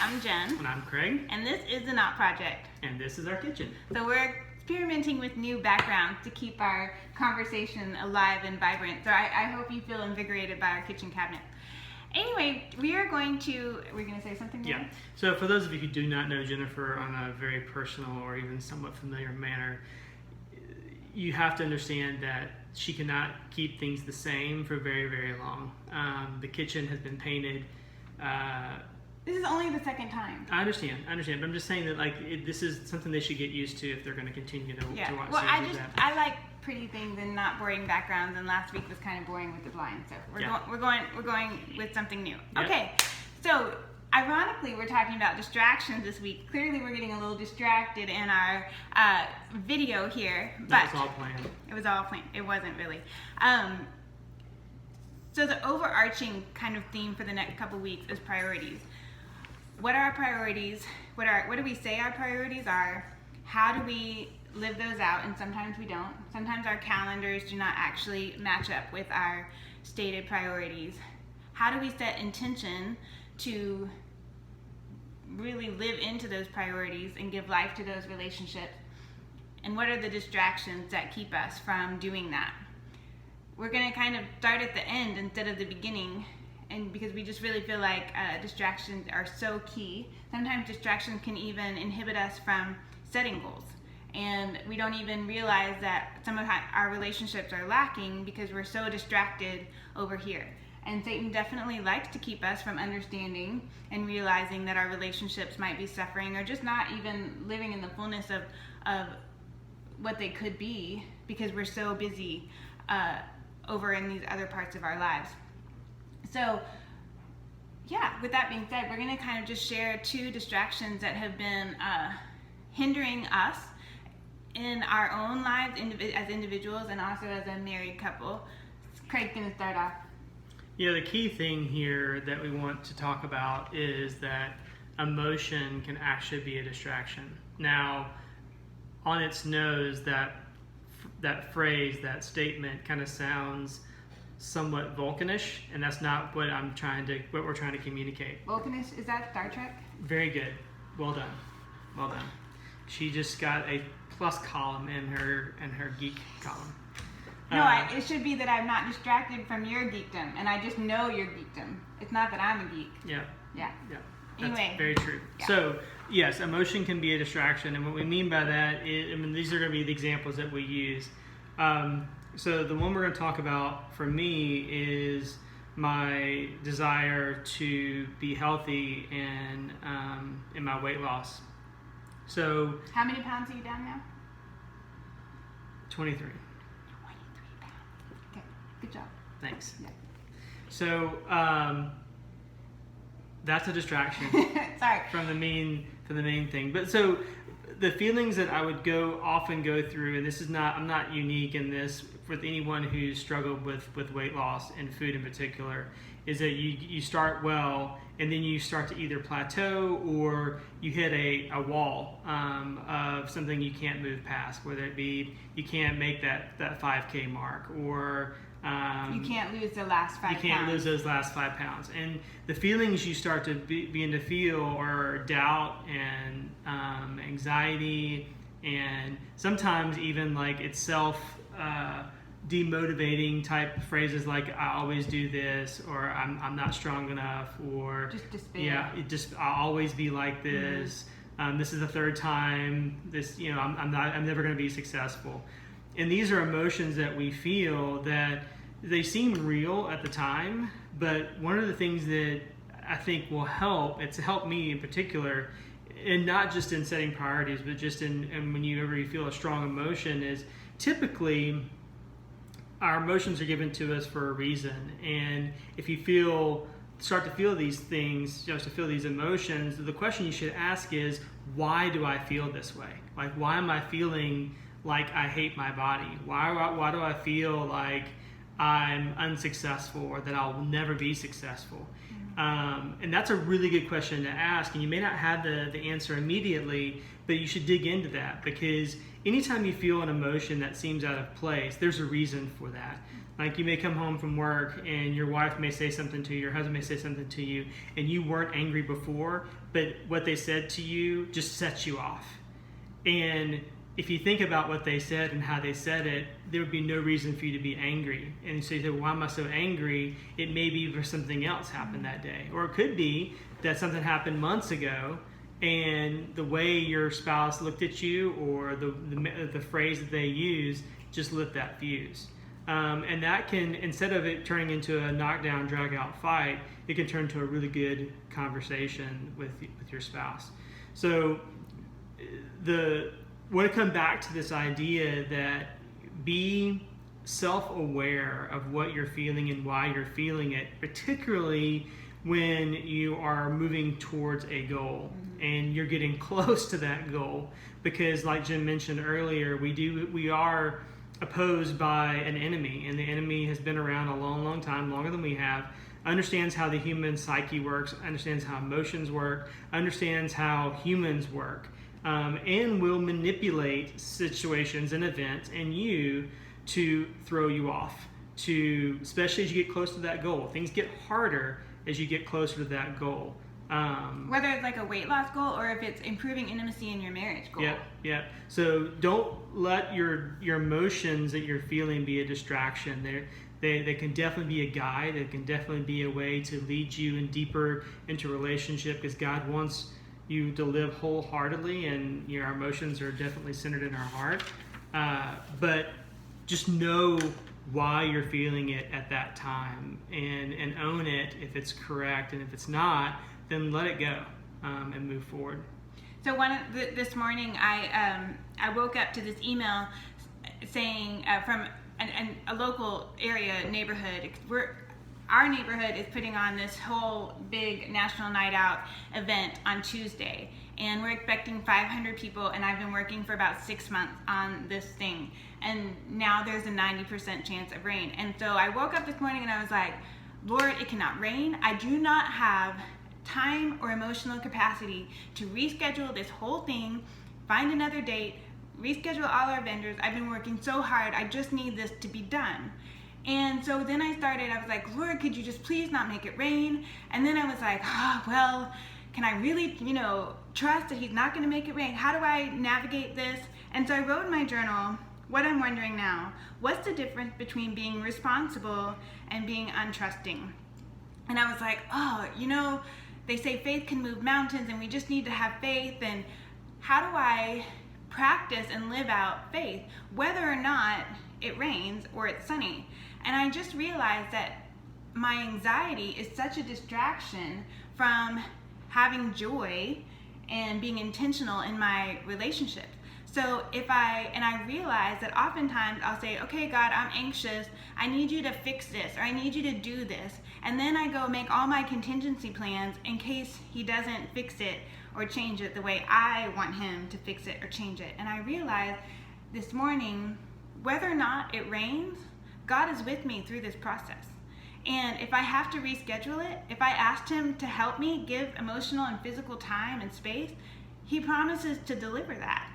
I'm Jen. And I'm Craig. And this is the Knot Project. And this is our kitchen. So we're experimenting with new backgrounds to keep our conversation alive and vibrant. So I hope you feel invigorated by our kitchen cabinet. Anyway, we're going to say something now? Yeah. So for those of you who do not know Jennifer on a very personal or even somewhat familiar manner, you have to understand that she cannot keep things the same for very, very long. The kitchen has been painted. This is only the second time. I understand, but I'm just saying that this is something they should get used to if they're going to continue to watch well, series of that. I like pretty things and not boring backgrounds, and last week was kind of boring with the blinds, so we're going with something new. Yep. Okay, so ironically, we're talking about distractions this week. Clearly, we're getting a little distracted in our video here, but That was all planned. It was all planned. It wasn't really. So the overarching kind of theme for the next couple weeks is priorities. What are our priorities? What do we say our priorities are? How do we live those out? And sometimes we don't. Sometimes our calendars do not actually match up with our stated priorities. How do we set intention to really live into those priorities and give life to those relationships? And what are the distractions that keep us from doing that? We're going to kind of start at the end instead of the beginning, and because we just really feel like distractions are so key. Sometimes distractions can even inhibit us from setting goals, and we don't even realize that some of our relationships are lacking because we're so distracted over here. And Satan definitely likes to keep us from understanding and realizing that our relationships might be suffering or just not even living in the fullness of what they could be because we're so busy over in these other parts of our lives. So, with that being said, we're going to kind of just share two distractions that have been hindering us in our own lives as individuals and also as a married couple. Craig's going to start off. Yeah, the key thing here that we want to talk about is that emotion can actually be a distraction. Now, on its nose, that phrase, that statement kind of sounds somewhat Vulcanish, and that's not what we're trying to communicate. Vulcanish, is that Star Trek? Very good. Well done. She just got a plus column in her geek column. No, it should be that I'm not distracted from your geekdom, and I just know your geekdom. It's not that I'm a geek. Yeah. Anyway. That's very true. Yeah. So, yes, emotion can be a distraction, and what we mean by that is, these are going to be the examples that we use. So the one we're going to talk about for me is my desire to be healthy and in my weight loss. So, how many pounds are you down now? 23. 23 pounds. Okay, good job. Thanks. Yeah. So that's a distraction. Sorry. From the main thing. But so the feelings that I would often go through, and I'm not unique in this with anyone who's struggled with weight loss and food in particular, is that you start well and then you start to either plateau or you hit a wall of something you can't move past, whether it be you can't make that 5K mark, or you can't lose the last 5 pounds. You can't lose those last 5 pounds. And the feelings you start to begin to feel are doubt and anxiety, and sometimes even like it's demotivating type phrases like I always do this, or I'm not strong enough, or just despair. I'll always be like this. Mm-hmm. This is the third time. I'm never going to be successful. And these are emotions that we feel that they seem real at the time, but one of the things that I think will help, it's helped me in particular, and not just in setting priorities, but just in when you feel a strong emotion, is typically our emotions are given to us for a reason. And if you start to feel these things, to feel these emotions, the question you should ask is, why do I feel this way? Like, why am I feeling like I hate my body? Why do I feel like I'm unsuccessful or that I'll never be successful? And that's a really good question to ask. And you may not have the answer immediately, but you should dig into that, because anytime you feel an emotion that seems out of place, there's a reason for that. Like, you may come home from work and your wife may say something to you, your husband may say something to you, and you weren't angry before, but what they said to you just sets you off. And if you think about what they said and how they said it, there would be no reason for you to be angry. And so you say, well, why am I so angry? It may be for something else happened that day. Or it could be that something happened months ago, and the way your spouse looked at you, or the phrase that they used, just lit that fuse. And that can, instead of it turning into a knockdown, drag out fight, it can turn to a really good conversation with your spouse. So want to come back to this idea that be self-aware of what you're feeling and why you're feeling it, particularly when you are moving towards a goal and you're getting close to that goal. Because like Jim mentioned earlier, we are opposed by an enemy, and the enemy has been around a long time, longer than we have, understands how the human psyche works, understands how emotions work, understands how humans work, and will manipulate situations and events and you to throw you off, especially as you get close to that goal. Things get harder as you get closer to that goal. Whether it's like a weight loss goal or if it's improving intimacy in your marriage goal. Yeah. So don't let your emotions that you're feeling be a distraction. They can definitely be a guide. They can definitely be a way to lead you deeper into relationship, because God wants you to live wholeheartedly, and your emotions are definitely centered in our heart. But just know why you're feeling it at that time, and own it if it's correct, and if it's not, then let it go and move forward. So this morning, I woke up to this email saying from a local area neighborhood. Our neighborhood is putting on this whole big national night out event on Tuesday, and we're expecting 500 people, and I've been working for about 6 months on this thing, and now there's a 90% chance of rain. And so I woke up this morning and I was like, Lord, it cannot rain. I do not have time or emotional capacity to reschedule this whole thing, find another date, reschedule all our vendors. I've been working so hard. I just need this to be done. And so then I was like, Lord, could you just please not make it rain? And then I was like, well, can I really, trust that he's not going to make it rain? How do I navigate this? And so I wrote in my journal, what I'm wondering now, what's the difference between being responsible and being untrusting? And I was like, they say faith can move mountains, and we just need to have faith. And how do I practice and live out faith, whether or not it rains or it's sunny? And I just realized that my anxiety is such a distraction from having joy and being intentional in my relationship. So I realize that oftentimes I'll say, okay, God, I'm anxious. I need you to fix this, or I need you to do this. And then I go make all my contingency plans in case he doesn't fix it or change it the way I want him to fix it or change it. And I realized this morning, whether or not it rains, God is with me through this process. And if I have to reschedule it, if I asked him to help me give emotional and physical time and space, he promises to deliver that.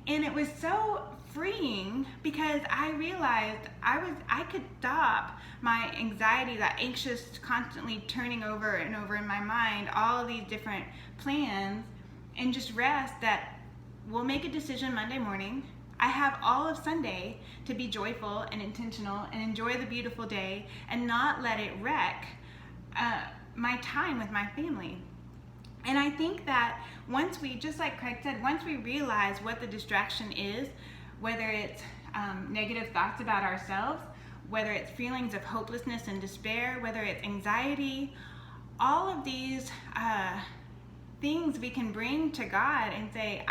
And it was so freeing, because I realized I could stop my anxiety, that anxious, constantly turning over and over in my mind, all of these different plans, and just rest that we'll make a decision Monday morning. I have all of Sunday to be joyful and intentional and enjoy the beautiful day, and not let it wreck my time with my family. And I think that once we, just like Craig said, once we realize what the distraction is, whether it's negative thoughts about ourselves, whether it's feelings of hopelessness and despair, whether it's anxiety, all of these things we can bring to God and say,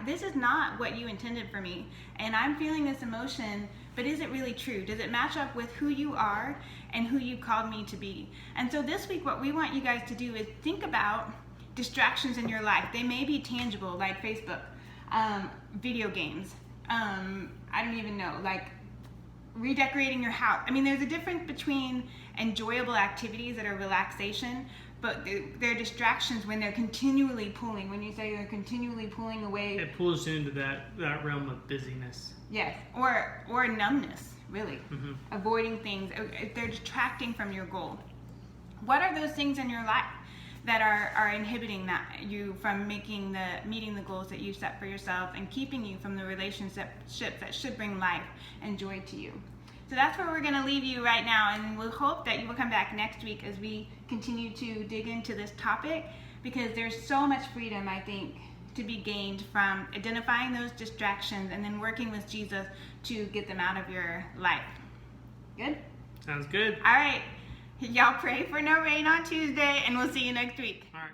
this is not what you intended for me, and I'm feeling this emotion, but is it really true? Does it match up with who you are and who you called me to be? And so this week, what we want you guys to do is think about distractions in your life. They may be tangible, like Facebook, video games, I don't even know, like redecorating your house. I mean, there's a difference between enjoyable activities that are relaxation but they're distractions when they're continually pulling. When you say they're continually pulling away, it pulls you into that realm of busyness. yes, or numbness, really. Avoiding things. If they're detracting from your goal. What are those things in your life that are inhibiting you from meeting the goals that you set for yourself and keeping you from the relationships that should bring life and joy to you? So that's where we're going to leave you right now, and we'll hope that you will come back next week as we continue to dig into this topic, because there's so much freedom, I think, to be gained from identifying those distractions and then working with Jesus to get them out of your life. Good? Sounds good. All right. Y'all pray for no rain on Tuesday, and we'll see you next week. All right. Bye.